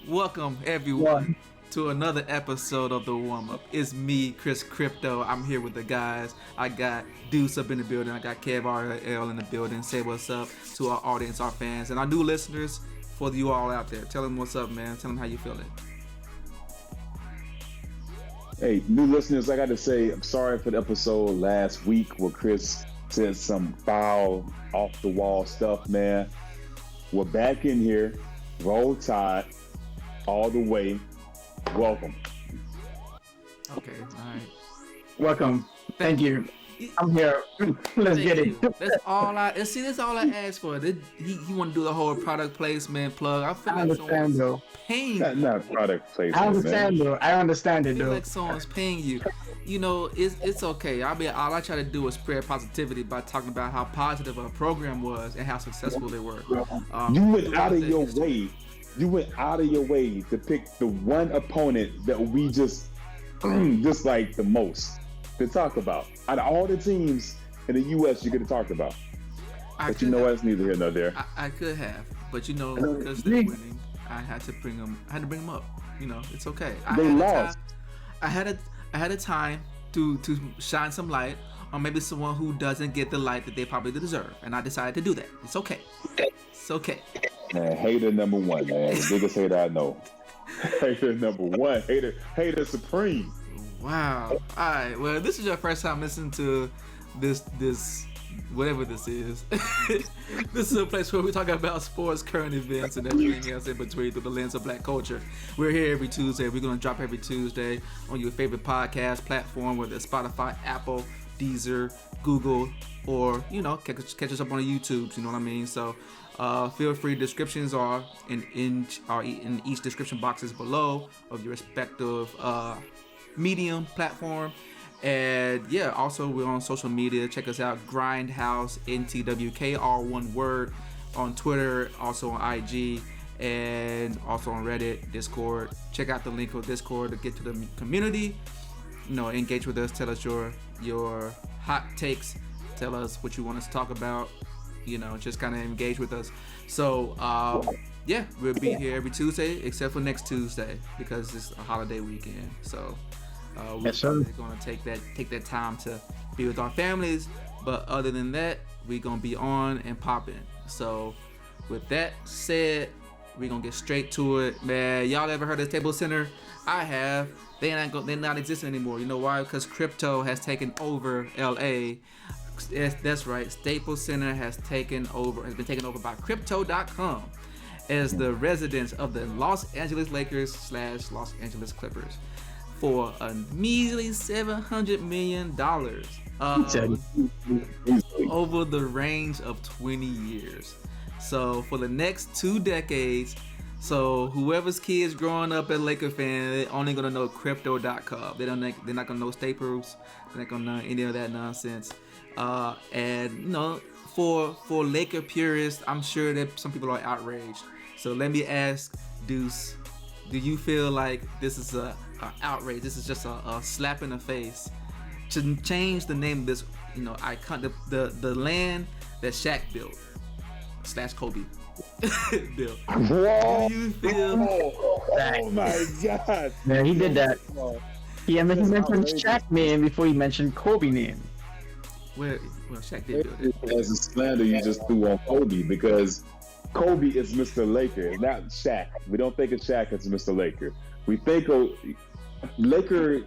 Welcome everyone to another episode of the Warmup. It's me, Chris Crypto. I'm here with the guys. I got Deuce up in the building. I got Kev RL in the building. Say what's up to our audience, our fans, and our new listeners. For you all out there, tell them what's up, man. Tell them how you feeling. Hey, new listeners, I got to say, I'm sorry for the episode last week where Chris said some foul, off the wall stuff, man. We're back in here, roll tide, all the way. Welcome. Okay, all right. Welcome. Thank you. I'm here. Let's get it. That's all that's all I asked for. He want to do the whole product placement plug. I feel like someone's paying you. Not product placement. I understand, though. I understand it, though. Like someone's paying you. You know, it's okay. All I try to do is spread positivity by talking about how positive our program was and how successful they were. You went out of your way. You went out of your way to pick the one opponent that we just like the most to talk about. Out of all the teams in the U.S. you could have talked about. But you know what? It's neither here nor there. I could have, but you know, because they're winning, I had to bring them up. You know, it's okay. They lost. I had a time to shine some light on maybe someone who doesn't get the light that they probably deserve, and I decided to do that. It's okay. It's okay. Man, hater number one, man. The biggest hater I know. Hater number one. Hater supreme. Wow. All right. Well, this is your first time listening to this whatever this is. This is a place where we talk about sports, current events, and everything else in between through the lens of Black culture. We're here every Tuesday. We're going to drop every Tuesday on your favorite podcast platform, whether it's Spotify, Apple, Deezer, Google, or, you know, catch us up on the YouTubes. You know what I mean? So feel free. Descriptions are in each description boxes below of your respective medium platform. And yeah, also we're on social media. Check us out, Grindhouse NTWK, all one word, on Twitter, also on IG, and also on Reddit, Discord. Check out the link for Discord to get to the community. You know, engage with us. Tell us your hot takes. Tell us what you want us to talk about. You know, just kind of engage with us. So yeah, we'll be here every Tuesday except for next Tuesday because it's a holiday weekend. So we're going to take that time to be with our families. But other than that, we're going to be on and popping. So with that said, we're going to get straight to it. Man, y'all ever heard of Staples Center? I have. They're not existing anymore. You know why? Because crypto has taken over LA. That's right. Staples Center has been taken over by Crypto.com as the residence of the Los Angeles Lakers / Los Angeles Clippers for a measly $700 million over the range of 20 years. So for the next 2 decades, so whoever's kids growing up as Laker fan, they're only gonna know Crypto.com. They're not gonna know Staples. They're not gonna know any of that nonsense. And you know, for Laker purists, I'm sure that some people are outraged. So let me ask Deuce, do you feel like this is a outrage? This is just a slap in the face to change the name of this, you know, icon, the land that Shaq built / Kobe built. Whoa. Do you feel? Oh my God! Man, he did that. He mentioned Shaq name before he mentioned Kobe name. Well, Shaq did build it. As a slander you just threw on Kobe because Kobe is Mr. Laker, not Shaq. We don't think of Shaq as Mr. Laker. We think of Laker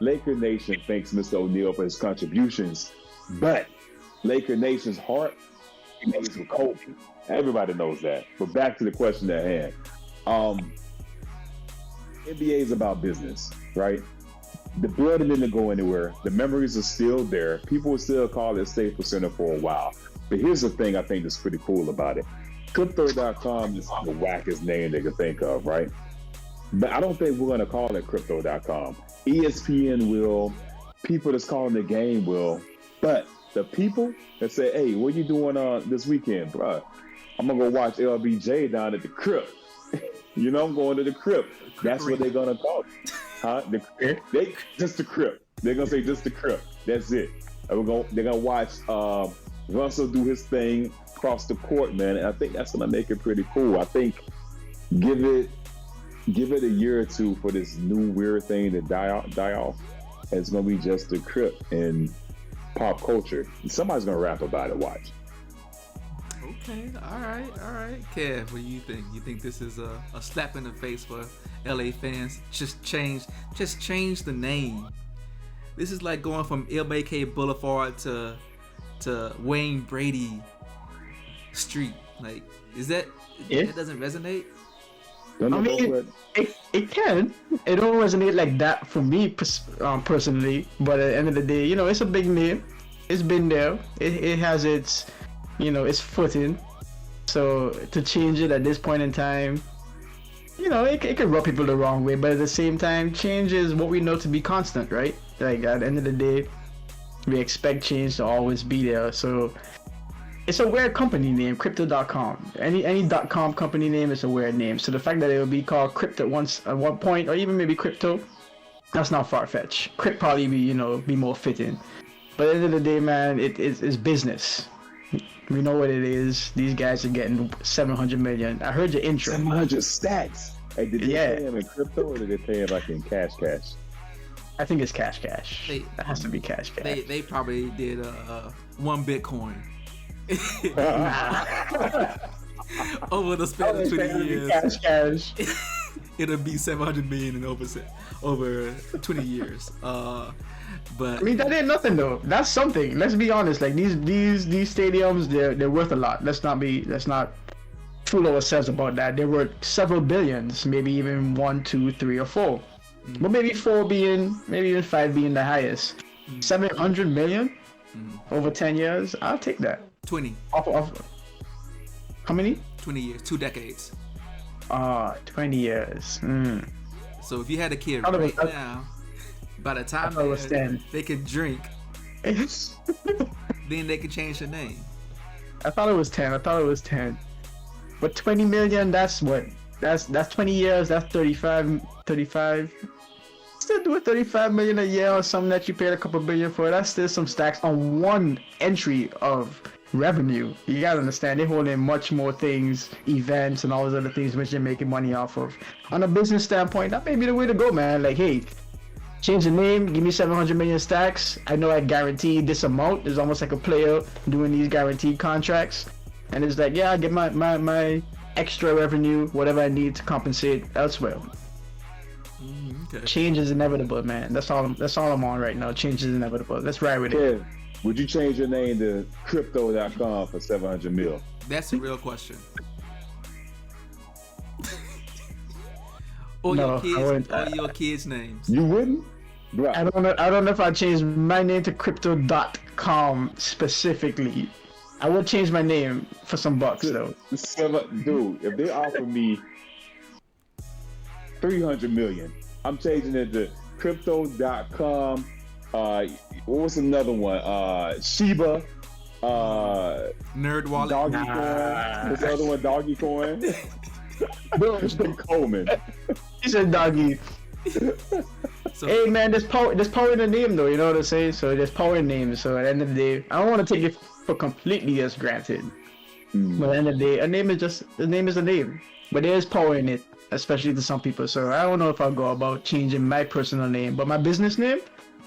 Nation thanks Mr. O'Neal for his contributions, but Laker Nation's heart is with Kobe. Everybody knows that. But back to the question at hand. NBA is about business, right? The building didn't go anywhere. The memories are still there. People will still call it Staples Center for a while. But here's the thing I think that's pretty cool about it. Crypto.com is the wackest name they could think of, right? But I don't think we're going to call it Crypto.com. ESPN will. People that's calling the game will. But the people that say, hey, what you doing this weekend, bro? I'm going to go watch LBJ down at the Crypt. You know, I'm going to the Crypt. That's what they're going to call it. Huh? Just the Crypt. They're going to say just the Crypt. That's it. And they're going to watch Russell do his thing across the court, man. And I think that's going to make it pretty cool. I think give it give it a year or two for this new weird thing to die off. And it's gonna be just the Crip and pop culture. Somebody's gonna rap about it. Watch. Okay, all right. Kev, what do you think? You think this is a slap in the face for LA fans? Just change the name. This is like going from LBK Boulevard to Wayne Brady Street. Like, is that it doesn't resonate? I mean, it can. It don't resonate like that for me personally. But at the end of the day, you know, it's a big name. It's been there. It has its, you know, its footing. So to change it at this point in time, you know, it could rub people the wrong way. But at the same time, change is what we know to be constant, right? Like at the end of the day, we expect change to always be there. So it's a weird company name, Crypto.com. Any .com company name is a weird name. So the fact that it would be called Crypto at one point, or even maybe Crypto, that's not far-fetched. Crypt probably be more fitting. But at the end of the day, man, it's business. We know what it is. These guys are getting 700 million. I heard your intro. 700 stacks. Hey, did they pay him in crypto or did they pay him like in cash? I think it's cash. It has to be cash. They probably did 1 Bitcoin. Over the span of 20 years. Cash. It'll be 700 million in over 20 years. But I mean, that ain't nothing though. That's something. Let's be honest. Like these stadiums, they're worth a lot. Let's not fool ourselves about that. They're worth several billions, maybe even 1, 2, 3, or 4. Mm-hmm. But maybe 4 being, maybe even 5 being the highest. 700 million over 10 years. I'll take that. 20. Off. How many? 20 years. 2 decades. 20 years. So if you had a kid now, by the time they could drink, then they could change the name. I thought it was 10. But 20 million, that's what? That's 20 years, that's 35. Still do 35 million a year or something that you paid a couple billion for. That's still some stacks on one entry of revenue. You gotta understand, they're holding much more things, events and all those other things which they're making money off of. On a business standpoint, that may be the way to go, man. Like, hey, change the name, give me 700 million stacks. I know I guarantee this amount. It's almost like a player doing these guaranteed contracts. And it's like, yeah, I get my extra revenue, whatever I need to compensate elsewhere. Okay. Change is inevitable, man. That's all I'm on right now. Change is inevitable. Let's ride with it. Would you change your name to Crypto.com for 700 mil? That's a real question. Or your kids' names. You wouldn't? Bro. I don't know if I'd change my name to Crypto.com specifically. I would change my name for some bucks though. Dude, if they offer me 300 million, I'm changing it to Crypto.com. What's another one? Shiba. Nerd Wallet. Doggy Coin. What's the other one? Doggy Coin. Bill Coleman. He said doggy. So, hey man, there's power in the name though, you know what I'm saying? So there's power in names. So at the end of the day, I don't want to take it for completely as granted. But at the end of the day, a name is a name. But there is power in it, especially to some people. So I don't know if I'll go about changing my personal name, but my business name,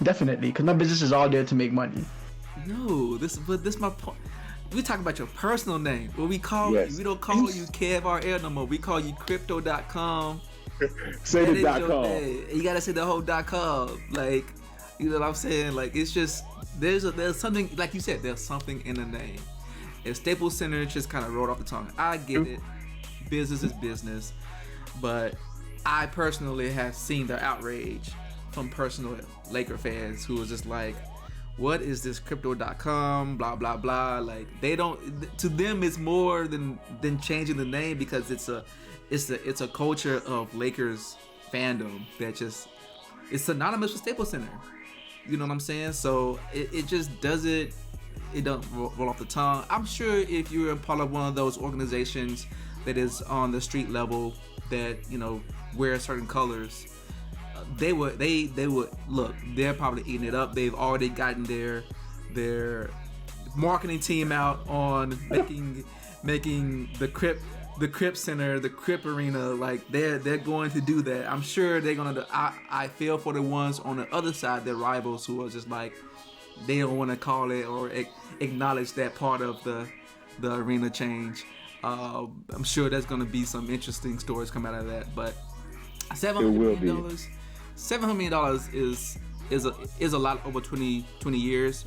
definitely, because my business is all there to make money. No, this my point. We talk about your personal name. What we call you, we don't call you Kev RL no more. We call you Crypto.com. Say the .com. You gotta say the whole .com. Like, you know what I'm saying? Like, it's just there's something, like you said, there's something in the name. If Staples Center just kind of rolled off the tongue, I get it. Business is business, but I personally have seen the outrage from personal Laker fans who was just like, what is this Crypto.com, blah blah blah. Like, they don't, to them it's more than changing the name, because it's a culture of Lakers fandom that just, it's synonymous with Staples Center. You know what I'm saying? So it just doesn't, it don't roll off the tongue. I'm sure if you're a part of one of those organizations that is on the street level that, you know, wear certain colors, they would look, they're probably eating it up. They've already gotten their marketing team out on making the Crip the Crip Center, the Crip Arena, like they're going to do that. I'm sure they're gonna. I feel for the ones on the other side, their rivals, who are just like they don't want to call it or acknowledge that part of the arena change. I'm sure there's gonna be some interesting stories come out of that. But $700 million, $700 million is a lot over 20 years.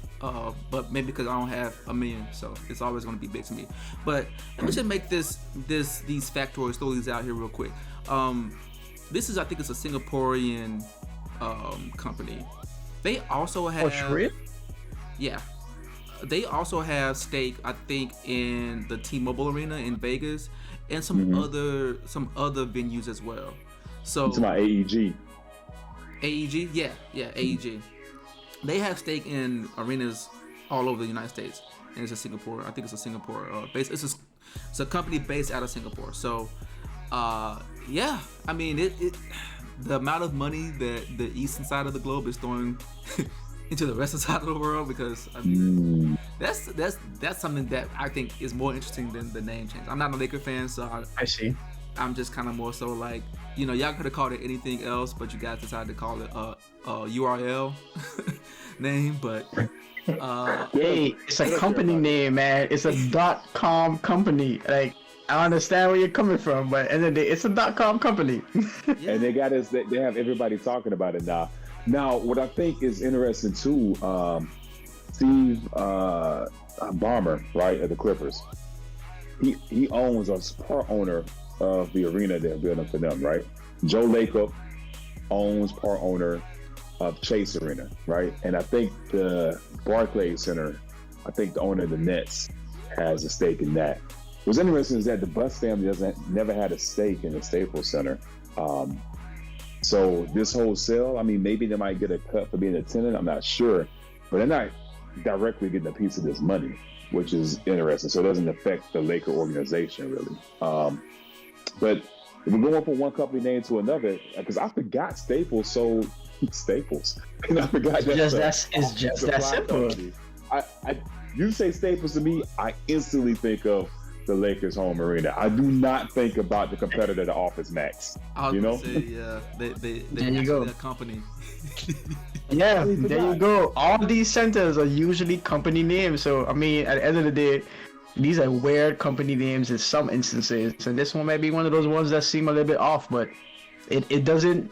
But maybe because I don't have $1 million, so it's always gonna be big to me. But let me just make these factoids, throw these out here real quick. This is, I think it's a Singaporean company. They also have. Yeah. They also have stake, I think, in the T-Mobile Arena in Vegas and some other venues as well. So it's my AEG. AEG, yeah, AEG. They have stake in arenas all over the United States, and it's a Singapore. I think it's a Singapore base. It's a company based out of Singapore. So, yeah, I mean, the amount of money that the eastern side of the globe is throwing into the western side of the world, because I mean, that's something that I think is more interesting than the name change. I'm not a Laker fan, so I see. I'm just kind of more so like, you know, y'all could have called it anything else, but you guys decided to call it URL name. But hey, it's a company name, man. It's a .com company. Like, I understand where you're coming from, but at the end of the day, it's a .com company. Yeah. And they have everybody talking about it now. Now, what I think is interesting too, Steve Ballmer, right, at the Clippers, he owns or is part owner of the arena they're building for them, right? Joe Lacob owns part owner of Chase Arena, right? And I think the Barclays Center, I think the owner of the Nets has a stake in that. What's interesting is that the Buss family never had a stake in the Staples Center. So this whole sale, I mean, maybe they might get a cut for being a tenant, I'm not sure, but they're not directly getting a piece of this money, which is interesting. So it doesn't affect the Laker organization really. But if we're going from one company name to another, because I forgot Staples sold Staples, and I forgot that it's just that simple. You say Staples to me, I instantly think of the Lakers home arena. I do not think about the competitor, the Office Max. You know, say, yeah, they there you go. That company. Yeah, there you go. All these centers are usually company names. So I mean, at the end of the day, these are weird company names in some instances, and this one might be one of those ones that seem a little bit off, but it doesn't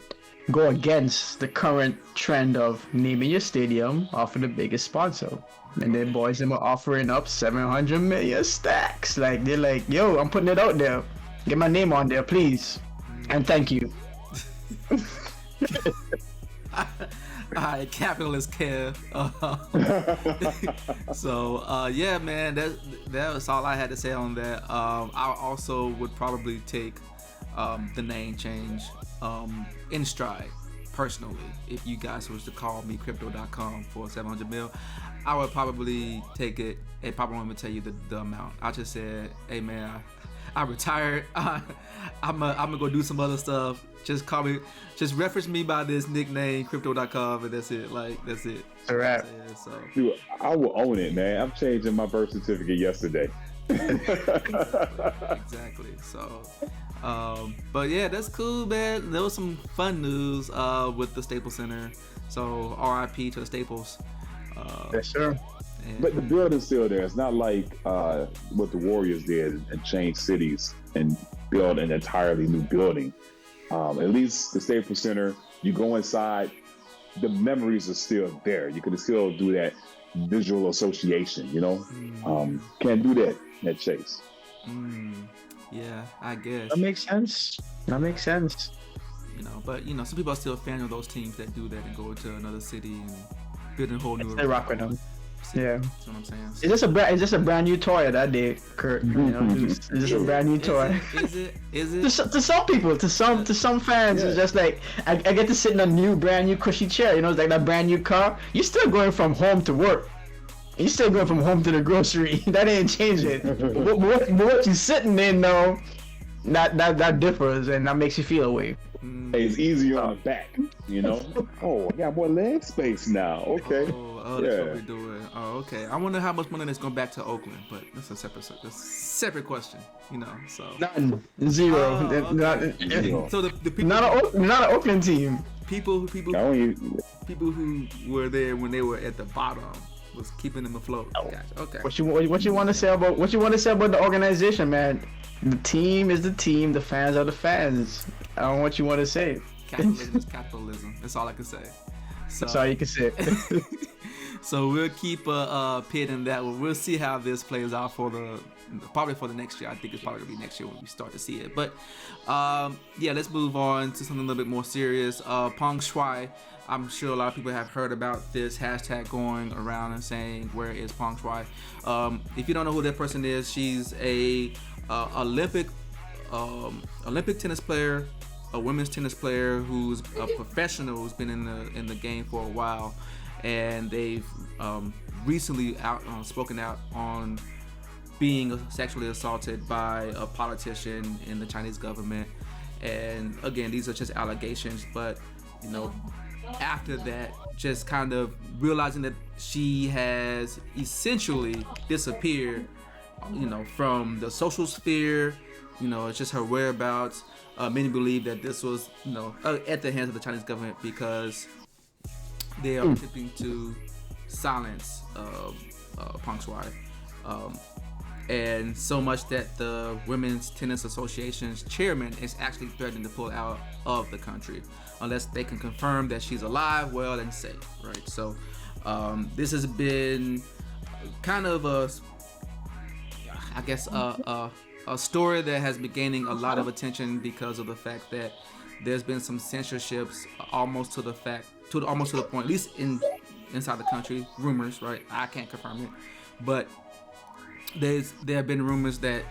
go against the current trend of naming your stadium after the biggest sponsor. And then boys them are offering up 700 million stacks. Like, they're like, yo, I'm putting it out there. Get my name on there, please. And thank you. Alright, capitalist Kev. So yeah, man, that was all I had to say on that. I also would probably take the name change in stride personally. If you guys was to call me crypto.com for 700 mil, I would probably take it and probably won't even tell you the amount. I just said, hey man, I retired. I'm gonna go do some other stuff. Just call me, just reference me by this nickname, crypto.com, and that's it. Like, that's it. All right. So, dude, I will own it, man. I'm changing my birth certificate yesterday. Exactly. So, but yeah, that's cool, man. There was some fun news with the Staples Center. So RIP to the Staples. Yes, sir. But the building's still there. It's not like what the Warriors did and changed cities and build an entirely new building. At least the Staples Center, you go inside, the memories are still there. You can still do that visual association, you know? Can't do that at Chase. Yeah, I guess. That makes sense. You know, but you know, some people are still a fan of those teams that do that and go to another city and build a whole new. They rock with them. Yeah, that's what I'm saying. It's just a brand new toy that day, Kurt. You know, it's just a brand new toy. Is it? To some people, to some fans, yeah. It's just like I get to sit in a brand new cushy chair. You know, it's like that brand new car. You're still going from home to work. You're still going from home to the grocery. That ain't changing. what you're sitting in though, that differs, and that makes you feel a way. Hey, it's easier on the back, you know. Oh, I got more leg space now. Okay. That's what we're doing. Oh, okay. I wonder how much money that's going back to Oakland, but that's a separate question, you know. So none, zero. Zero. So the people, not an Oakland team. people who were there when they were at the bottom was keeping them afloat. Gotcha. Okay. What you want to say about the organization, man? The team is the team. The fans are the fans. I don't know what you want to say. Capitalism is capitalism. That's all I can say. So, that's all you can say. So we'll keep a pin in that one. We'll see how this plays out probably for the next year. I think it's probably gonna be next year when we start to see it. But let's move on to something a little bit more serious. Peng Shuai. I'm sure a lot of people have heard about this hashtag going around and saying, "Where is Peng Shuai?" If you don't know who that person is, she's a Olympic tennis player, a women's tennis player who's a professional who's been in the game for a while, and they've recently spoken out on being sexually assaulted by a politician in the Chinese government. And again, these are just allegations, but you know, after that, just kind of realizing that she has essentially disappeared, you know, from the social sphere. You know, it's just her whereabouts. Many believe that this was, you know, at the hands of the Chinese government because they are attempting to silence Peng Shuai. And so much that the Women's Tennis Association's chairman is actually threatening to pull out of the country unless they can confirm that she's alive, well, and safe, right? So this has been kind of a story that has been gaining a lot of attention because of the fact that there's been some censorships almost to the point, at least inside the country, rumors, right? I can't confirm it, but there have been rumors that,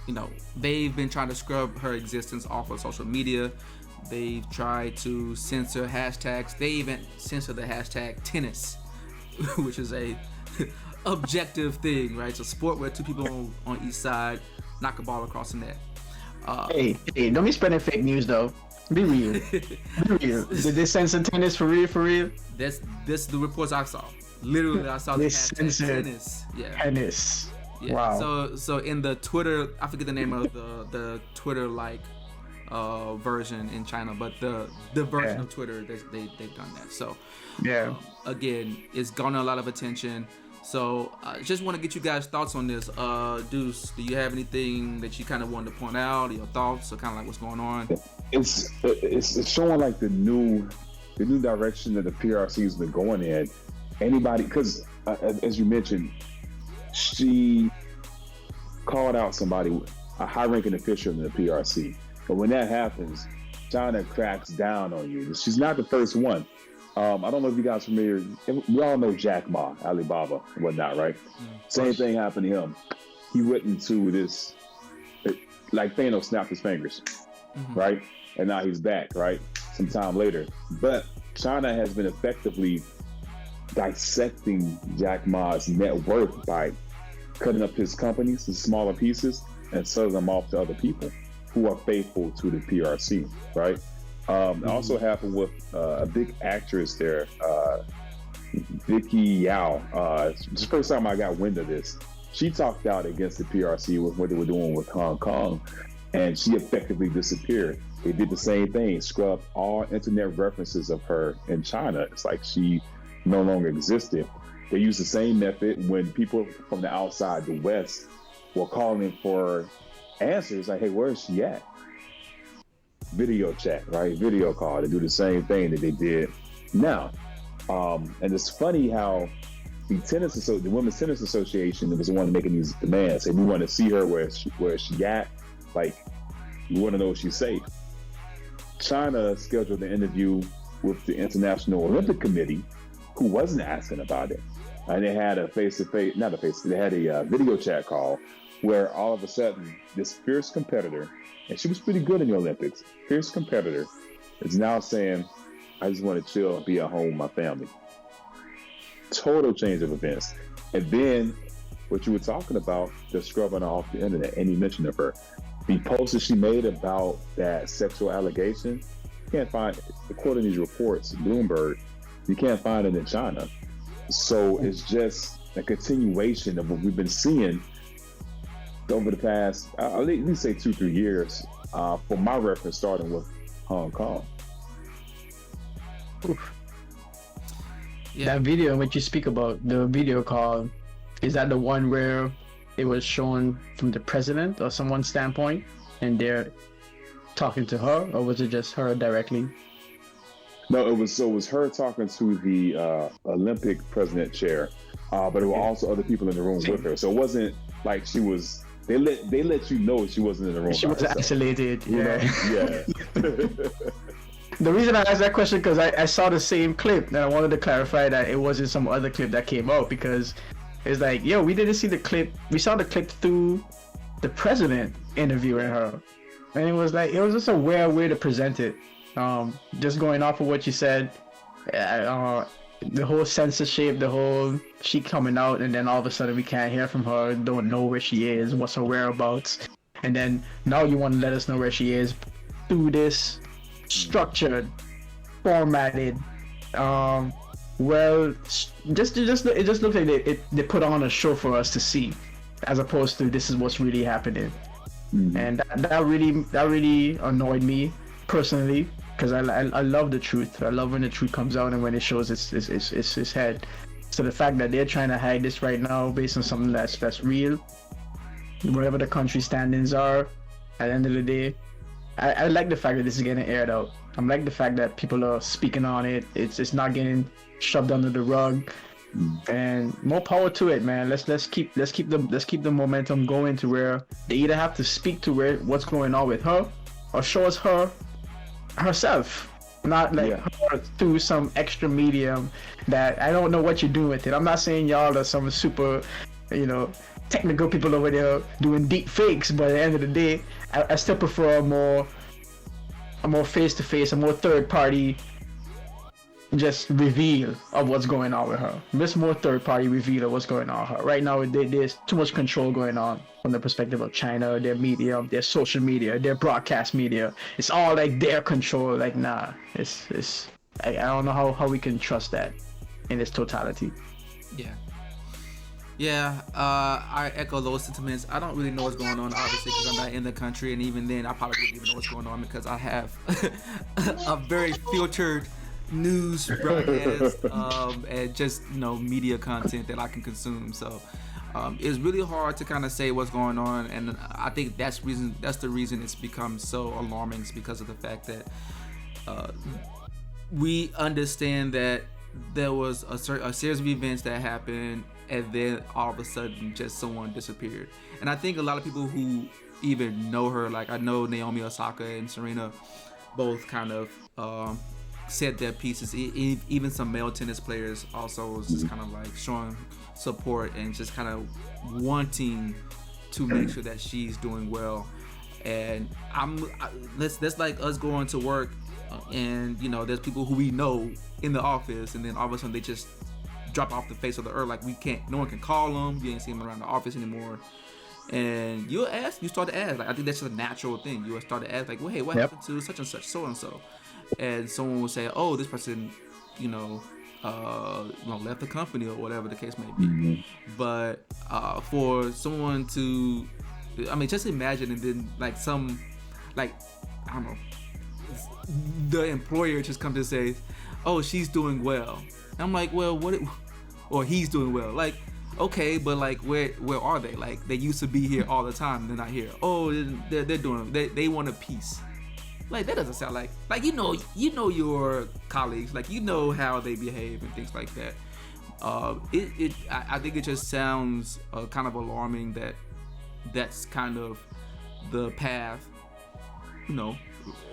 you know, they've been trying to scrub her existence off of social media. They've tried to censor hashtags. They even censored the hashtag tennis, which is a objective thing, right? It's a sport where two people on each side knock a ball across the net. Hey, don't be spreading fake news though. Be real. Be real. Did they censor tennis for real? That's the reports I saw. Literally, I saw the hashtag tennis. Yeah. Tennis. Yeah. Wow. So in the Twitter, I forget the name of the Twitter version in China, but the version of Twitter they've done that. So again, it's garnered a lot of attention. So I just want to get you guys' thoughts on this. Deuce, do you have anything that you kind of wanted to point out, or your thoughts, or kind of like what's going on? It's showing like the new direction that the PRC has been going in. Anybody, because as you mentioned, she called out somebody, a high-ranking official in the PRC. But when that happens, China cracks down on you. She's not the first one. I don't know if you guys are familiar. We all know Jack Ma, Alibaba, and whatnot, right? Same thing happened to him. He went into this, like Thanos snapped his fingers, right? And now he's back, right? Some time later. But China has been effectively dissecting Jack Ma's net worth by cutting up his companies in smaller pieces and selling them off to other people who are faithful to the PRC, right? It also happened with a big actress there, Vicky Yao. It's the first time I got wind of this. She talked out against the PRC with what they were doing with Hong Kong, and she effectively disappeared. They did the same thing, scrubbed all internet references of her in China. It's like she no longer existed. They used the same method when people from the outside, the West, were calling for answers like, hey, where is she at? Video chat, right? Video call. They do the same thing that they did now. And it's funny how the Women's Tennis Association was the one making these demands. And we want to see her where she at. Like, we want to know if she's safe. China scheduled an interview with the International Olympic Committee, who wasn't asking about it. And they had they had a video chat call where all of a sudden this fierce competitor, and she was pretty good in the Olympics, fierce competitor, is now saying, I just want to chill and be at home with my family. Total change of events. And then what you were talking about, they're scrubbing off the internet, any mention of her. the post that she made about that sexual allegation, you can't find, according to these reports, Bloomberg, you can't find it in China. So it's just a continuation of what we've been seeing over the past, at least say 2-3 years, for my reference, starting with Hong Kong. Oof. Yeah. That video which you speak about, the video call, is that the one where it was shown from the president or someone's standpoint and they're talking to her, or was it just her directly? No, it was her talking to the Olympic president chair, but there were also other people in the room with her. So it wasn't like she was. They let you know she wasn't in the room. She was isolated. Yeah. Yeah. The reason I asked that question because I saw the same clip and I wanted to clarify that it wasn't some other clip that came out, because it's like, yo, we didn't see the clip. We saw the clip through the president interviewing her, and it was just a weird way to present it. Just going off of what you said, the whole censorship, the whole she coming out and then all of a sudden we can't hear from her, don't know where she is, what's her whereabouts, and then now you want to let us know where she is through this structured, formatted, well, it just looks like they put on a show for us to see, as opposed to this is what's really happening. And that really annoyed me personally, because I love the truth. I love when the truth comes out and when it shows its head. So the fact that they're trying to hide this right now based on something that's real, whatever the country standings are, at the end of the day, I like the fact that this is getting aired out. I like the fact that people are speaking on it. It's not getting shoved under the rug. And more power to it, man. Let's keep the momentum going to where they either have to speak to what's going on with her, or show us her herself, not like her through some extra medium that I don't know what you're doing with it. I'm not saying y'all are some super, technical people over there doing deep fakes, but at the end of the day, I still prefer a more face-to-face, a more third-party just reveal of what's going on with her. Just more third-party reveal of what's going on with her. Right now, there's too much control going on from the perspective of China, their media, their social media, their broadcast media. It's all like their control. Like, nah, I don't know how we can trust that in its totality. Yeah, I echo those sentiments. I don't really know what's going on, obviously, because I'm not in the country, and even then, I probably wouldn't even know what's going on because I have a very filtered news broadcast and just media content that I can consume. So it's really hard to kind of say what's going on, and I think that's the reason it's become so alarming, is because of the fact that we understand that there was a series of events that happened, and then all of a sudden just someone disappeared. And I think a lot of people who even know her, like I know Naomi Osaka and Serena both kind of said their pieces. Even some male tennis players also was just kind of like showing support and just kind of wanting to make sure that she's doing well. And that's like us going to work, and there's people who we know in the office, and then all of a sudden they just drop off the face of the earth. Like no one can call them. You ain't see them around the office anymore. And you start to ask. Like, I think that's just a natural thing. You start to ask, like, well, hey, what happened to such and such, so and so? And someone will say, oh, this person, left the company or whatever the case may be. But for someone to, just imagine, and then I don't know, the employer just comes to say, oh, she's doing well. And I'm like, well, or he's doing well. Like, okay, but like, where are they? Like, they used to be here all the time. They're not here. Oh, they're doing. They want a piece. Like, that doesn't sound like your colleagues. Like, how they behave and things like that. I think it just sounds kind of alarming that that's kind of the path.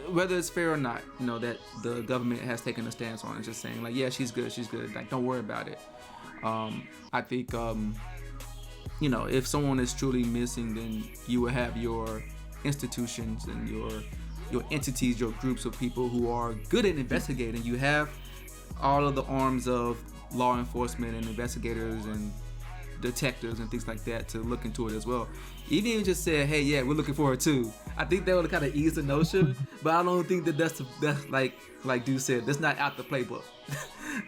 Whether it's fair or not, that the government has taken a stance on it, just saying like, yeah, she's good, like, don't worry about it. I think, if someone is truly missing, then you will have your institutions and your entities, your groups of people who are good at investigating. You have all of the arms of law enforcement and investigators and detectives and things like that to look into it as well. Even if you just said, hey, yeah, we're looking for it too. I think that would kind of ease the notion, but I don't think that that's like Dude said, that's not out the playbook.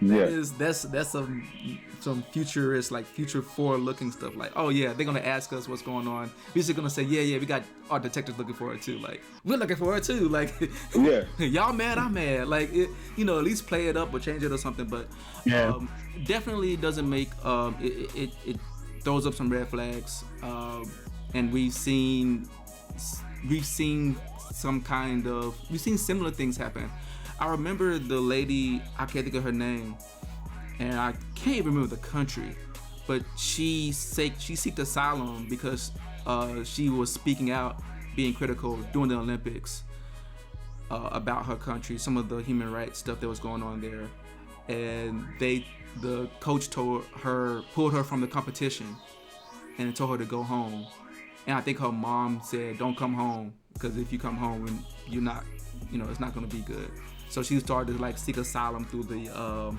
That's some futurist, like future forward looking stuff. Like, oh yeah, they're gonna ask us what's going on. We're just gonna say, yeah, we got our detectives looking for it too. Like, we're looking for it too. Like, yeah, y'all mad, I'm mad. Like, it, at least play it up or change it or something. But definitely doesn't make it throws up some red flags. And we've seen similar things happen. I remember the lady, I can't think of her name, and I can't even remember the country, but she seeked asylum because she was speaking out, being critical during the Olympics about her country, some of the human rights stuff that was going on there, and the coach pulled her from the competition and told her to go home. And I think her mom said, don't come home, because if you come home, you're not, it's not going to be good. So she started to like seek asylum through the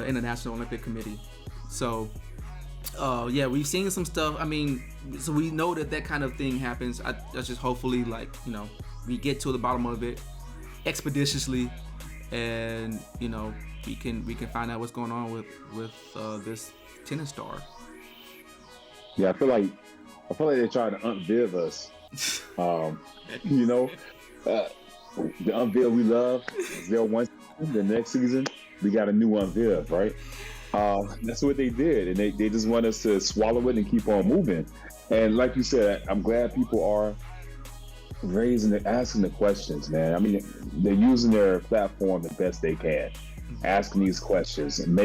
International Olympic Committee. So we've seen some stuff. I mean, so we know that kind of thing happens. I just hopefully we get to the bottom of it expeditiously, and we can find out what's going on with this tennis star. Yeah, I feel like they're trying to unveil us. The unveil we love is there one season, the next season we got a new unveil, right? That's what they did, and they just want us to swallow it and keep on moving. And like you said, I'm glad people are asking the questions, man. I mean, they're using their platform the best they can, asking these questions and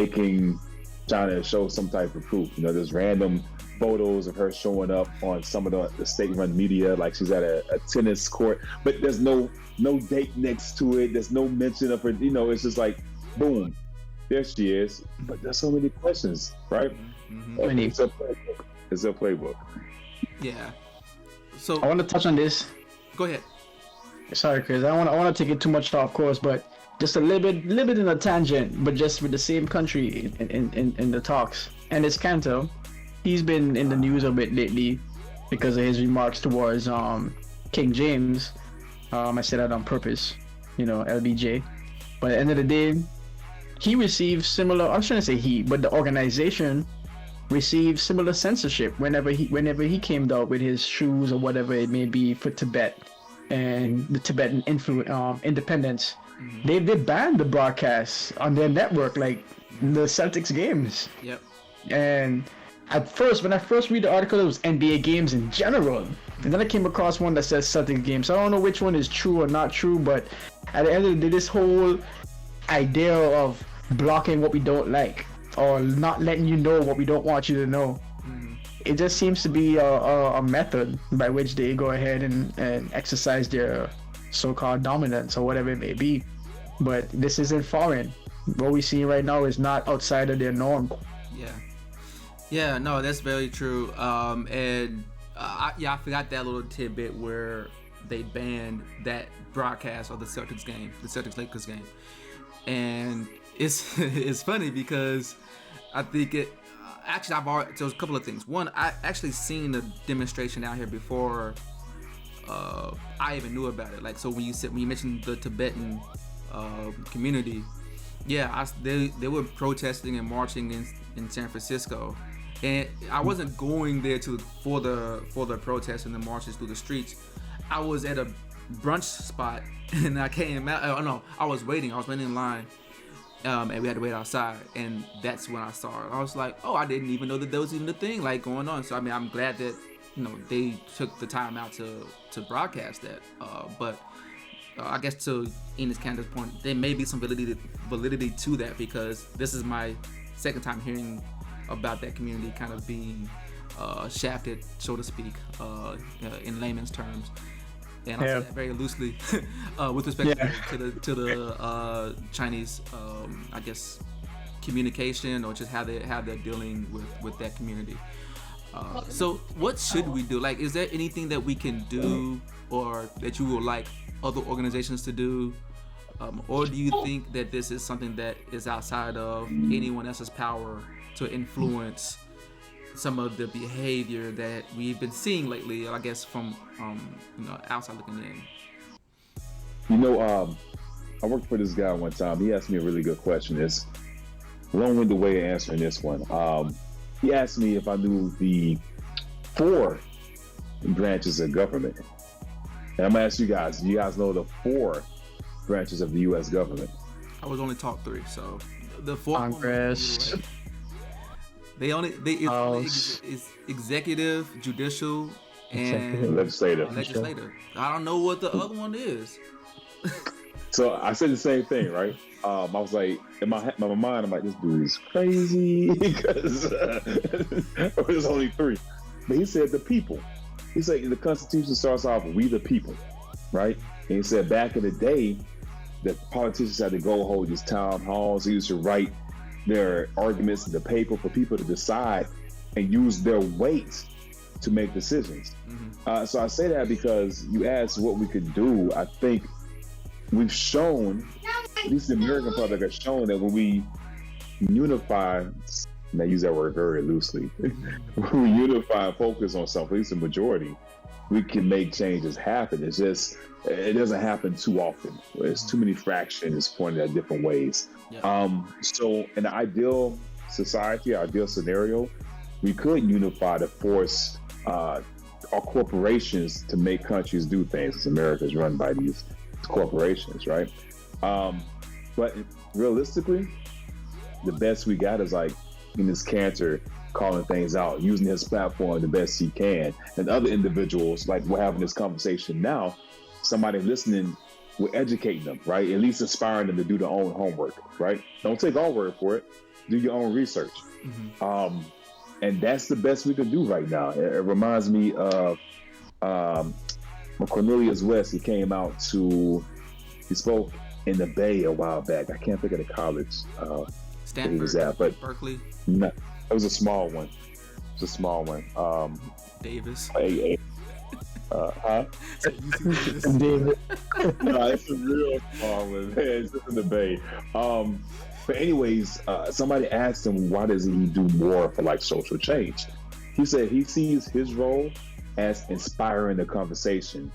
trying to show some type of proof. There's random photos of her showing up on some of the state-run media, like she's at a tennis court, but there's no date next to it. There's no mention of her. It's just like, boom, there she is. But there's so many questions, right? Mm-hmm. It's a playbook. Yeah. So I want to touch on this. Go ahead. Sorry, Chris. I want to take it too much off course, but just a little bit in a tangent, but just with the same country in the talks. And it's Kanto. He's been in the news a bit lately because of his remarks towards King James. I said that on purpose, LBJ. But at the end of the day, he received similar. I'm trying to say he, but the organization received similar censorship whenever he came out with his shoes or whatever it may be for Tibet and the Tibetan independence. Mm-hmm. They banned the broadcast on their network, like the Celtics games. Yep. And at first, when I first read the article, it was NBA games in general. And then I came across one that says Celtics games. So I don't know which one is true or not true, but at the end of the day, this whole idea of blocking what we don't like or not letting you know what we don't want you to know, it just seems to be a method by which they go ahead and exercise their so-called dominance or whatever it may be. But this isn't foreign. What we see right now is not outside of their norm. Yeah, no, that's very true. I forgot that little tidbit where they banned that broadcast of the Celtics Lakers game, and it's funny because I think it. Actually, there's a couple of things. One, I actually seen a demonstration out here before I even knew about it. Like, so when you mentioned the Tibetan community, they were protesting and marching in San Francisco. And I wasn't going there for the protests and the marches through the streets. I was at a brunch spot and I came out. Oh no, I was waiting in line, and we had to wait outside. And that's when I saw it. I was like, oh, I didn't even know that there was even a thing like going on. So I mean, I'm glad that they took the time out to broadcast that. But I guess to Enos Canda's point, there may be some validity to that, because this is my second time hearing about that community kind of being shafted, so to speak, in layman's terms, and I say that very loosely with respect to the Chinese, I guess, communication, or just how they're dealing with that community. So what should we do? Like, is there anything that we can do, or that you would like other organizations to do? Or do you think that this is something that is outside of anyone else's power to influence some of the behavior that we've been seeing lately. I guess from outside looking in. I worked for this guy one time. He asked me a really good question. It's a long-winded way of answering this one. He asked me if I knew the 4 branches of government. And I'm gonna ask you guys, do you guys know the 4 branches of the U.S. government? I was only taught 3, so the 4th Congress. one, it's executive, judicial, and legislative. I don't know what the other one is. So I said the same thing, right? I was like, in my mind, I'm like, this dude is crazy because there's only 3. But he said the people. He said the Constitution starts off, "We the people," right? And he said back in the day, the politicians had to go hold these town halls. He used to write their arguments in the paper for people to decide and use their weight to make decisions. Mm-hmm. So I say that because you asked what we could do. I think we've shown, at least the American public has shown, that when we unify, and I use that word very loosely, when we unify and focus on something, at least the majority, we can make changes happen. It's just, it doesn't happen too often. There's too many fractions pointed at different ways. Yeah. So in the ideal society, ideal scenario, we could unify to force our corporations to make countries do things, as America is run by these corporations, right? But realistically, the best we got is like in this Cantor calling things out, using his platform the best he can, and other individuals, like we're having this conversation now, somebody listening, we're educating them, right? At least inspiring them to do their own homework, right? Don't take our word for it. Do your own research. Mm-hmm. And that's the best we can do right now. It reminds me of Cornelius West. He spoke in the Bay a while back. I can't think of the college Stanford, he was at, but Berkeley. No, it was a small one. Davis. Huh? David. No, it's a real small one, man. It's just in the Bay. But anyways, somebody asked him, why doesn't he do more for like social change? He said he sees his role as inspiring the conversation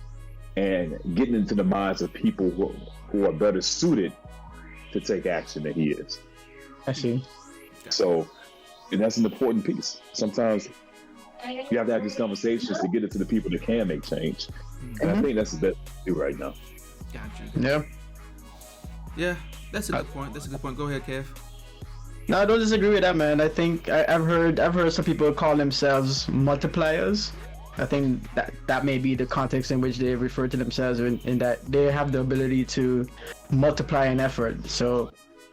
and getting into the minds of people who are better suited to take action than he is. I see. So, and that's an important piece. Sometimes you have to have these conversations to get it to the people that can make change. Mm-hmm. And I think that's the best to do right now. Gotcha. Yeah, that's a good point. Go ahead, Kev. No, I don't disagree with that, man. I think I've heard some people call themselves multipliers. I think that may be the context in which they refer to themselves in that they have the ability to multiply an effort. So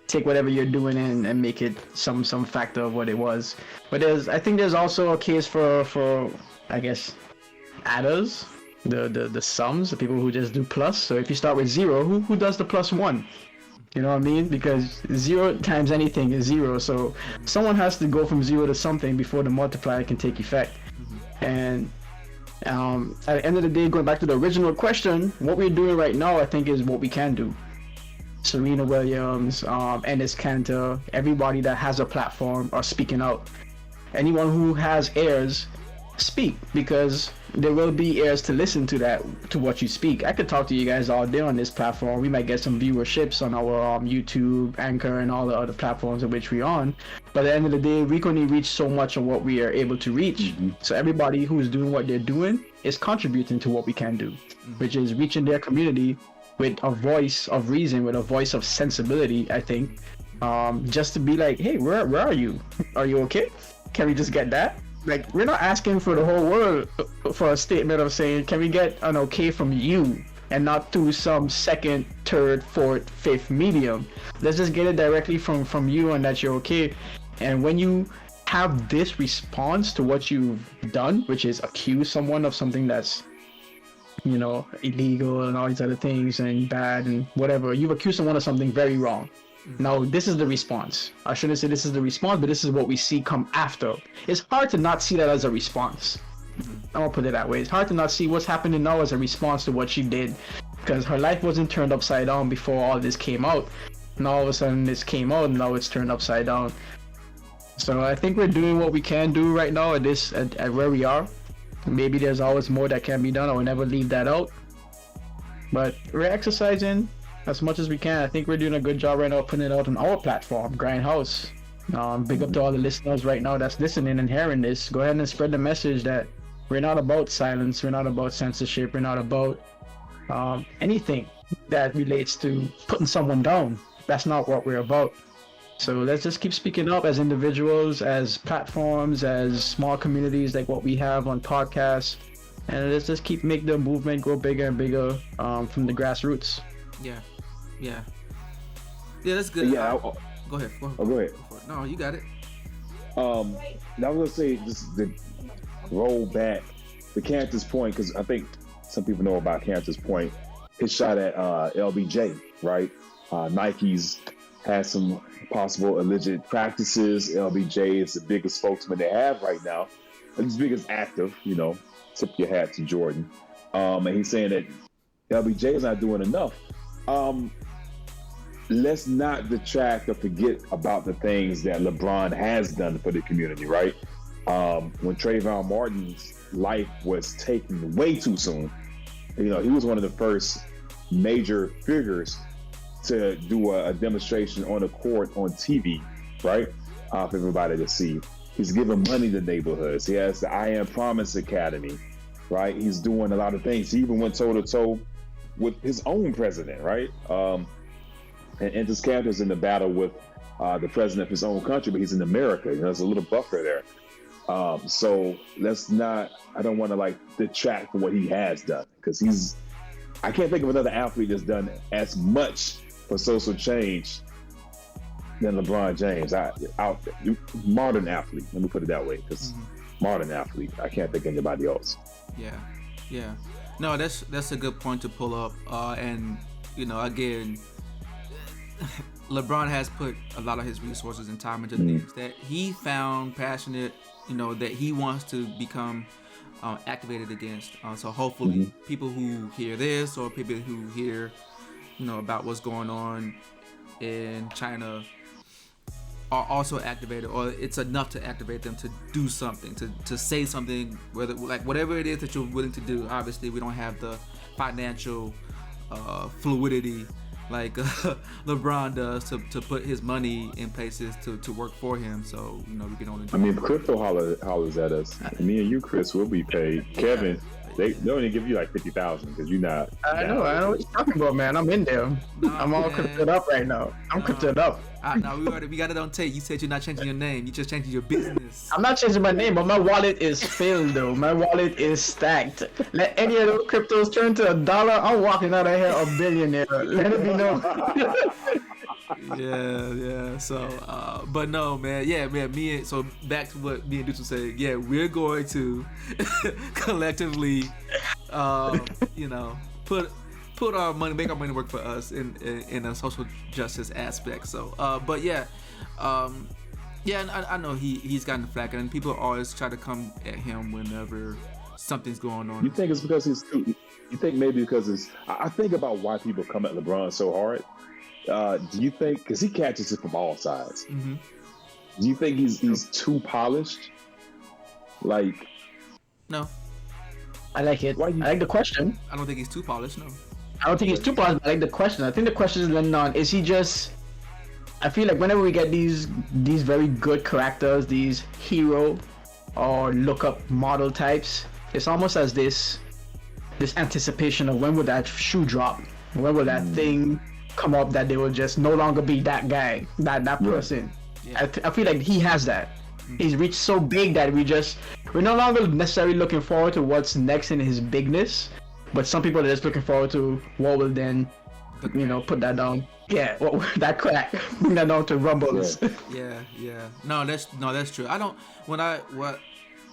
take whatever you're doing and make it some factor of what it was. But I think there's also a case for I guess adders, the sums, the people who just do plus. So if you start with 0, who does the +1? You know what I mean? Because 0 times anything is 0. So someone has to go from 0 to something before the multiplier can take effect. And at the end of the day, going back to the original question, what we're doing right now, I think, is what we can do. Serena Williams, Enes Kanter, everybody that has a platform are speaking out. Anyone who has ears, speak, because there will be ears to listen to what you speak. I could talk to you guys all day on this platform. We might get some viewerships on our YouTube, Anchor, and all the other platforms in which we're on. But at the end of the day, we can only reach so much of what we are able to reach. Mm-hmm. So everybody who's doing what they're doing is contributing to what we can do, which is reaching their community with a voice of reason, with a voice of sensibility, I think. Just to be like, hey, where are you? Are you okay? Can we just get that? Like, we're not asking for the whole world for a statement of saying, can we get an okay from you, and not through some second, third, fourth, fifth medium. Let's just get it directly from you and that you're okay. And when you have this response to what you've done, which is accuse someone of something that's, illegal and all these other things and bad and whatever, you've accused someone of something very wrong. Now, this is the response. I shouldn't say this is the response, but this is what we see come after. It's hard to not see that as a response. I'm gonna put it that way. It's hard to not see what's happening now as a response to what she did, because her life wasn't turned upside down before all this came out. And all of a sudden this came out and now it's turned upside down. So I think we're doing what we can do right now at where we are. Maybe there's always more that can be done. I will never leave that out. But we're exercising as much as we can. I think we're doing a good job right now putting it out on our platform, Grindhouse. Big up to all the listeners right now that's listening and hearing this. Go ahead and spread the message that we're not about silence. We're not about censorship. We're not about anything that relates to putting someone down. That's not what we're about. So let's just keep speaking up as individuals, as platforms, as small communities like what we have on podcasts, and let's just keep make the movement grow bigger and bigger from the grassroots. Yeah, that's good. Yeah, go ahead. Go ahead. No, you got it. Now I was gonna say just the roll back the Cantor's Point, because I think some people know about Cantor's Point. His shot at LBJ, right? Nike's had some possible alleged practices. LBJ is the biggest spokesman they have right now, and his biggest active. Tip your hat to Jordan. And he's saying that LBJ is not doing enough. Let's not detract or forget about the things that LeBron has done for the community, right? When Trayvon Martin's life was taken way too soon, he was one of the first major figures to do a demonstration on the court on TV, right? For everybody to see. He's giving money to neighborhoods. He has the I Am Promise Academy, right? He's doing a lot of things. He even went toe to toe with his own president, right? And this character's in the battle with the president of his own country, but he's in America. There's a little buffer there. So I don't want to detract from what he has done, because I can't think of another athlete that's done as much for social change than LeBron James. Modern athlete, let me put it that way, because modern athlete, I can't think of anybody else. Yeah. No, that's a good point to pull up. And again, LeBron has put a lot of his resources and time into things that he found passionate, that he wants to become activated against. So hopefully people who hear this, or people who hear about what's going on in China, are also activated, or it's enough to activate them to do something, to say something, whatever it is that you're willing to do. Obviously, we don't have the financial fluidity like LeBron does to put his money in places to work for him. So we can only. I mean, if crypto hollers at us, me and you, Chris, will be paid. Kevin. They only give you like 50,000 because you're not. I know what you're talking about, man. I'm in there. I'm all crypted up right now. I'm crypted up. No, we got it on tape. You said you're not changing your name. You're just changing your business. I'm not changing my name, but my wallet is filled though. My wallet is stacked. Let any of those cryptos turn to $1, I'm walking out of here a billionaire. Let it be known. Yeah. So, but no, man. Yeah, man. So back to what me and Deuce were saying. Yeah, we're going to collectively, put our money, make our money work for us in a social justice aspect. So, but yeah, and I know he's gotten flack, and people always try to come at him whenever something's going on. You think it's because he's too? You think maybe because it's? I think about why people come at LeBron so hard. Do you think, because he catches it from all sides? Do you think he's too polished? No. I like it. I like the question. I don't think he's too polished. No. I don't think he's too polished. But I like the question. I think the question is then on: is he just? I feel like whenever we get these very good characters, these hero or look up model types, it's almost as this anticipation of when would that shoe drop? When will that thing come up that they will just no longer be that guy, that person? Yeah. I feel like he has that. He's reached so big that we're no longer necessarily looking forward to what's next in his bigness, but some people are just looking forward to what will then, put that down. Yeah, that crack, bring that down to rumbles. Yeah. No, that's true.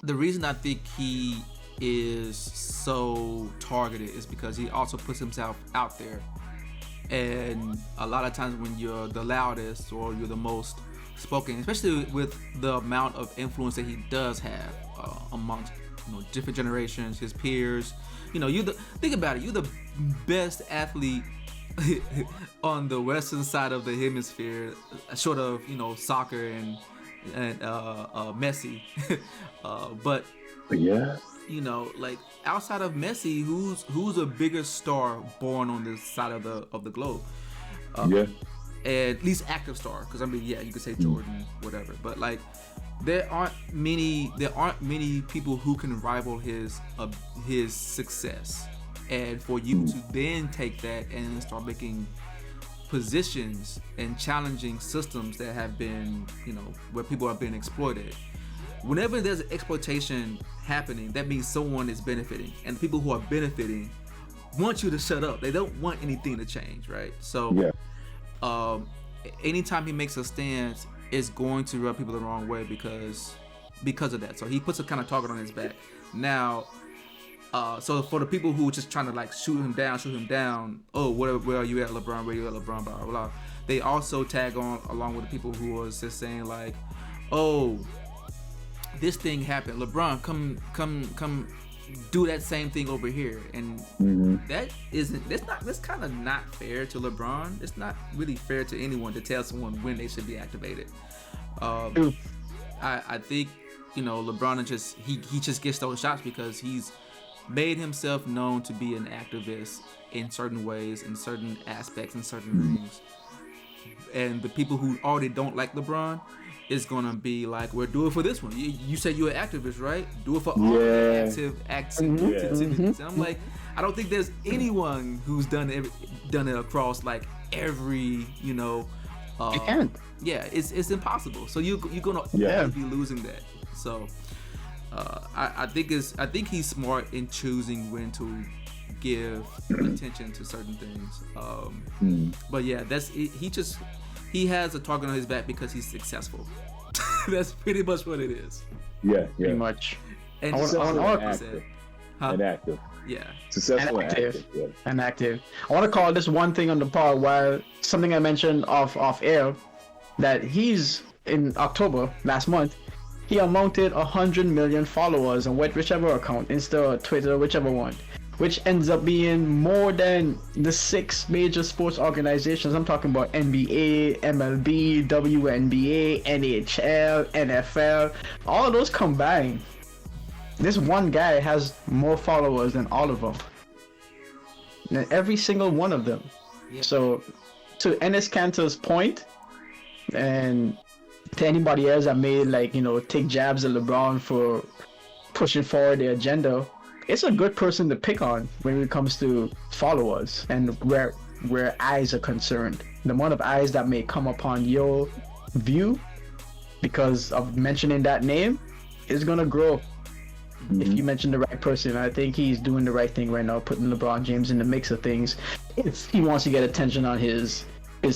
The reason I think he is so targeted is because he also puts himself out there. And a lot of times when you're the loudest or you're the most spoken, especially with the amount of influence that he does have amongst different generations, his peers, think about it, you're the best athlete on the western side of the hemisphere, short of soccer and Messi. But Yeah. you know, like outside of Messi, who's a bigger star born on this side of the globe? Yeah. At least active star, because I mean, yeah, you could say Jordan, whatever, but like there aren't many people who can rival his success, and for you to then take that and start making positions and challenging systems that have been, you know, where people are being exploited. Whenever there's exploitation happening, that means someone is benefiting, and the people who are benefiting want you to shut up. They don't want anything to change, right? So Yeah. anytime he makes a stance, it's going to rub people the wrong way because of that. So he puts a kind of target on his back. Now, so for the people who are just trying to like shoot him down, oh, where are you at, LeBron? Where are you at, LeBron? Blah blah blah. They also tag on along with the people who was just saying like, oh, this thing happened. LeBron, come do that same thing over here. And that's kind of not fair to LeBron. It's not really fair to anyone to tell someone when they should be activated. I think, you know, LeBron he just gets those shots because he's made himself known to be an activist in certain ways, in certain aspects, in certain things. And the people who already don't like LeBron is gonna be like, "We'll do it for this one. You said you're an activist, right? Do it for all activities." And I'm like, I don't think there's anyone who's done it across like every, you know. You can't. Yeah, it's impossible. So you're gonna always be losing that. So I think he's smart in choosing when to give attention to certain things. But yeah, he has a target on his back because he's successful. That's pretty much what it is. Yeah. Pretty much. And and active. Yeah. Successful and active. Yeah. And active. I want to call this one thing on the pod while something I mentioned off air, that he's in October last month, he amounted 100 million followers on whichever account, Insta, Twitter, whichever one, which ends up being more than the 6 major sports organizations. I'm talking about NBA, MLB, WNBA, NHL, NFL, all of those combined. This one guy has more followers than all of them. And every single one of them. Yeah. So, to Enes Kanter's point, and to anybody else that may, like, you know, take jabs at LeBron for pushing forward their agenda, it's a good person to pick on when it comes to followers and where eyes are concerned. The amount of eyes that may come upon your view because of mentioning that name is gonna grow. If you mention the right person. I think he's doing the right thing right now, putting LeBron James in the mix of things if he wants to get attention on his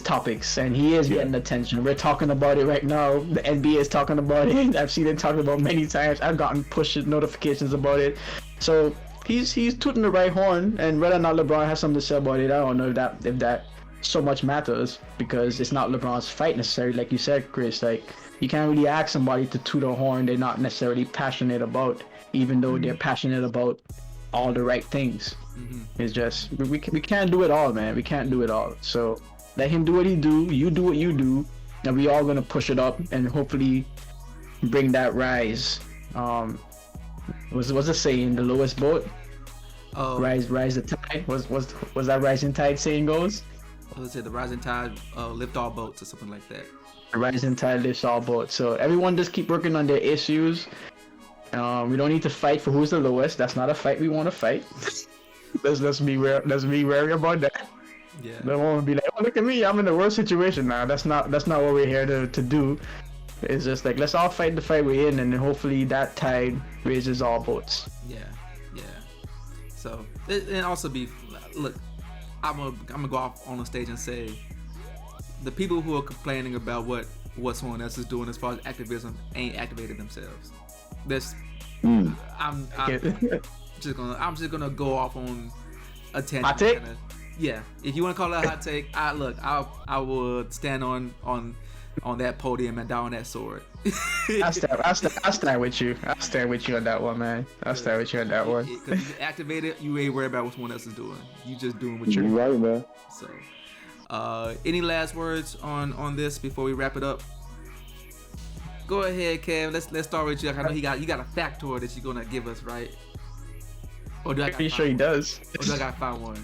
topics, and he is getting attention. We're talking about it right now. The NBA is talking about it. I've seen it talked about many times. I've gotten push notifications about it. So he's tooting the right horn, and whether or not LeBron has something to say about it, I don't know if that so much matters, because it's not LeBron's fight necessarily. Like you said, Chris, like you can't really ask somebody to toot a horn they're not necessarily passionate about, even though they're passionate about all the right things. It's just we can't do it all, man. We can't do it all. So let him do what he do, you do what you do, and we all gonna push it up and hopefully bring that rise. What's the saying? The lowest boat rise the tide. Was that rising tide saying goes? I would say the rising tide lift all boats or something like that. The rising tide lifts all boats. So everyone just keep working on their issues. We don't need to fight for who's the lowest. That's not a fight we want to fight. let's be wary about that. Yeah. Don't want to be like, oh, look at me, I'm in the worst situation now. That's not what we're here to do. It's just like, let's all fight the fight we're in, and then hopefully that tide raises all boats. Yeah. So and also look, I'm gonna go off on the stage and say, the people who are complaining about what someone else is doing as far as activism ain't activated themselves. I'm just gonna go off on a tangent. Hot take? Yeah, if you want to call it a hot take, I would stand on that podium and down that sword. I'll stand with you. I'll stand with you on that one, man. I'll stand with you on that one. Because if you're activated, you ain't worried about what someone else is doing. You just doing what you're doing. Right, man. So, any last words on this before we wrap it up? Go ahead, Kev. Let's start with you. Like, I know you got a factoid that you're gonna give us, right? Or do I? Pretty sure he does. Or do I gotta find one?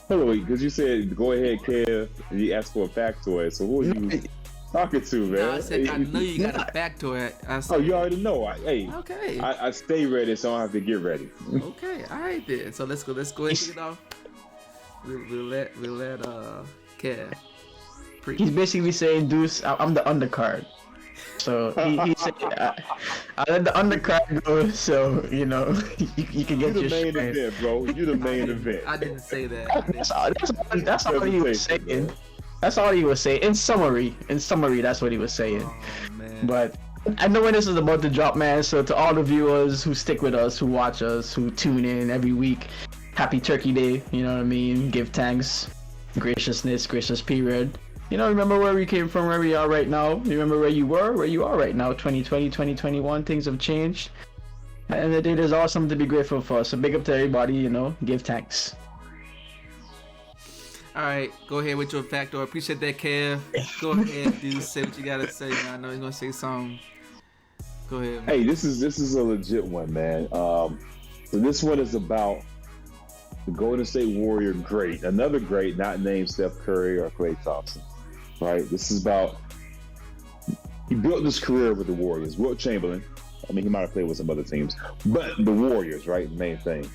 Hold on, because you said go ahead, Kev, and you asked for a factoid. So who are you talking to, man? No, I said I know you got a factoid. I said, Oh, you already know. Okay. I stay ready, so I don't have to get ready. Okay. All right then. So let's go ahead and kick it off. We'll let Kev preach. He's basically saying, Deuce, I'm the undercard. So he said, I let the undercard go, so you know you can get You your the main strength. event, bro. You the main event. I didn't say that. That's all he was saying. That's all he was saying. In summary, that's what he was saying. Oh man. But I know when this is about to drop, man. So to all the viewers who stick with us, who watch us, who tune in every week, happy Turkey Day. You know what I mean? Give thanks, graciousness, gracious period. You know, remember where we came from, where we are right now. Remember where you were, where you are right now. 2020, 2021, things have changed. And the day there's awesome to be grateful for. So big up to everybody, you know, give thanks. All right, go ahead with your factor. Appreciate that, Kev. Go ahead, dude. Say what you gotta say, man. I know you're gonna say something. Go ahead, man. Hey, this is a legit one, man. So this one is about the Golden State Warrior great, another great, not named Steph Curry or Klay Thompson. Right? This is about he built his career with the Warriors. Wilt Chamberlain. I mean, he might have played with some other teams, but the Warriors, right? Main thing.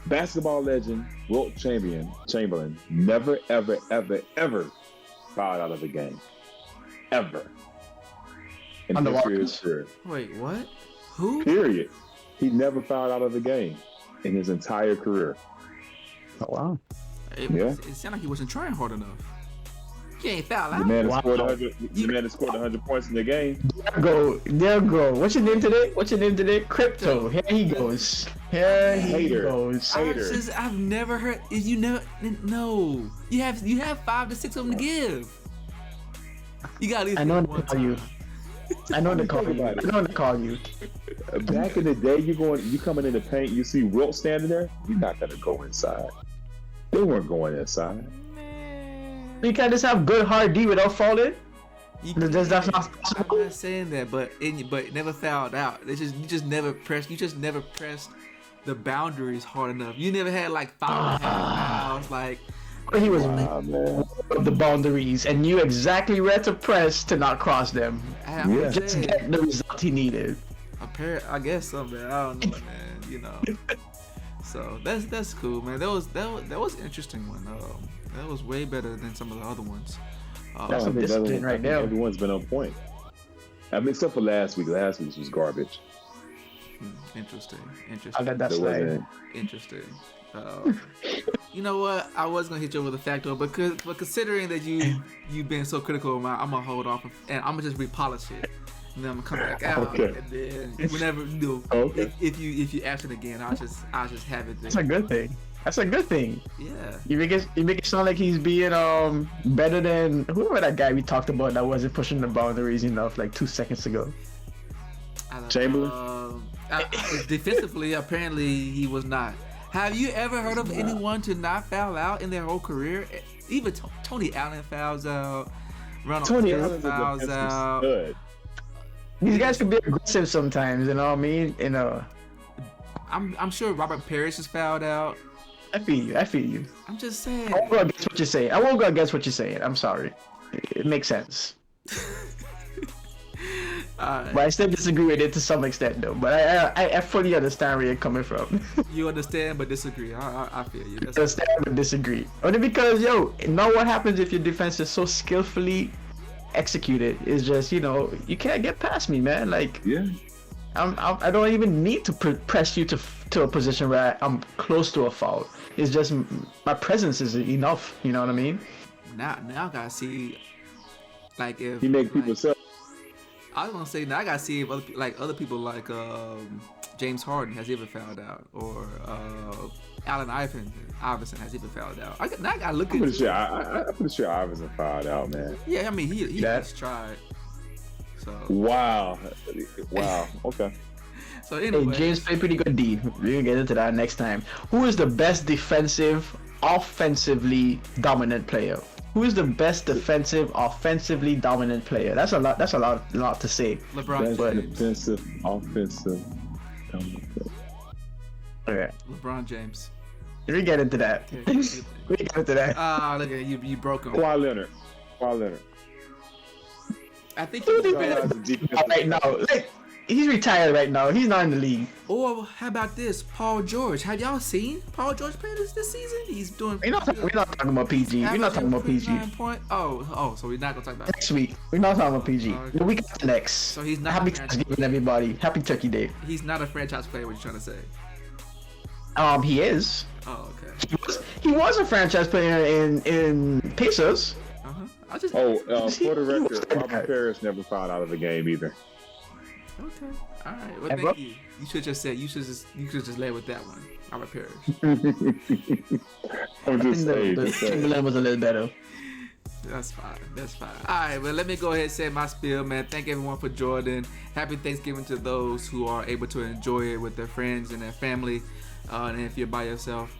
Basketball legend Wilt Chamberlain never, ever, ever, ever fouled out of a game, ever. In the history of his career. Wait, what? Who? Period. He never fouled out of a game in his entire career. Oh wow. It sounded like he wasn't trying hard enough. He ain't foul out. The man that scored 100. The man that scored 100 points in the game. There go. What's your name today? Crypto. Here he goes. Hater. I've never heard. No. You have 5 to 6 of them to give. You got at least I know one to call you. time. I know to call you. Back in the day, you coming in the paint, you see Wilt standing there. You're not gonna go inside. They weren't going inside. You can't just have good hard D without falling. That's not I'm possible. not saying that, but it never fouled out. You just never pressed the boundaries hard enough. You never had like 5.5 fouls. Like He was Man. the boundaries and knew exactly where to press to not cross them. Yeah. Just get the result he needed. I guess so, man. I don't know, man. You know. So that's cool, man. That was an interesting one. That was way better than some of the other ones. That's some discipline right there. Everyone's been on point. I mean, except for last week. Last week's was garbage. Interesting. I let that slide. Interesting. You know what? I was gonna hit you with a factor, but considering that you've been so critical of mine, I'm gonna hold off and I'm gonna just repolish it. And then I'm gonna come back out, Okay. and then whenever Okay. if you ask it again, I'll just have it there. That's a good thing. That's a good thing. Yeah. You make it sound like he's being better than whoever that guy we talked about that wasn't pushing the boundaries enough like 2 seconds ago. Chamberlain? Defensively, apparently he was not. Have you ever heard of anyone to not foul out in their whole career? Even Tony Allen fouls out. Tony Allen Allen's fouls a out. stud. These guys can be aggressive sometimes, you know what I mean? You know. I'm sure Robert Parrish is fouled out. I feel you. I'm just saying. I won't go against what you're saying. I'm sorry. It makes sense. But I still disagree with it to some extent, though. But I fully understand where you're coming from. You understand but disagree. I feel you. That's Understand but disagree. Only because, now what happens if your defense is so skillfully executed? Is just, you can't get past me, man. Like, Yeah. I don't even need to press you to a position where I'm close to a foul. It's just my presence is enough. You know what I mean? Now I gotta see, like if He make people sell. I was gonna say now I gotta see if other people like James Harden has ever fouled out or Allen Iverson has ever fouled out. I gotta look I'm at. pretty sure Iverson fouled out, man. Yeah, I mean he just tried. So Wow. Okay. so anyway, Hey, James played pretty good D. We're gonna get into that next time. Who is the best offensively dominant player? Who is the best defensive, offensively dominant player? That's a lot. That's a lot to say. LeBron Best James. defensive, offensive. Okay, LeBron James. we get into that. Okay. We get into that. Ah, look at you. You broke him. Kawhi Leonard. I think he's better. Right now, like, he's retired right now. He's not in the league. Or how about this? Paul George. Have y'all seen Paul George play this season? He's doing. We're not talking about PG. We're not talking about PG. So we're not gonna talk about. Next week. We're not talking about PG. Okay. The week after next. So he's not. Happy Thanksgiving, everybody. Happy Turkey Day. He's not a franchise player. What you trying to say? He is. Oh, okay. He was a franchise player in Pacers. I just. For the record, Robert Parrish never fouled out of the game either. Okay. All right. Well, thank you. You should just say. You should just lay with that one. Robert Parrish. I'm just saying. The Timberland was a little better. That's fine. All right, well, let me go ahead and say my spiel, man. Thank everyone for joining. Happy Thanksgiving to those who are able to enjoy it with their friends and their family. And if you're by yourself,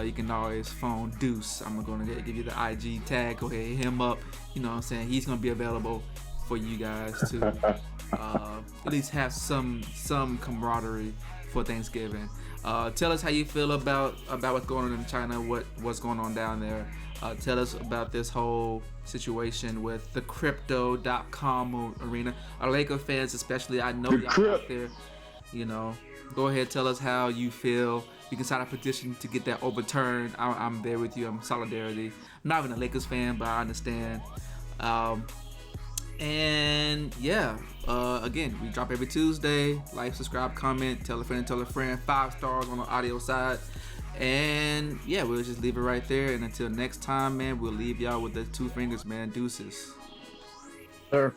you can always phone Deuce. I'm going to give you the IG tag. Go ahead, hit him up. You know what I'm saying? He's going to be available for you guys to at least have some camaraderie for Thanksgiving. Tell us how you feel about what's going on in China, what's going on down there. Tell us about this whole situation with the crypto.com arena. Our Laker fans especially, I know y'all out there, you know. Go ahead, tell us how you feel. You can sign a petition to get that overturned. I'm there with you. I'm solidarity. I'm not even a Lakers fan, but I understand. And yeah, again, we drop every Tuesday. Like, subscribe, comment, tell a friend, 5 stars on the audio side. And yeah, we'll just leave it right there. And until next time, man, we'll leave y'all with the 2 fingers, man. Deuces. Sure.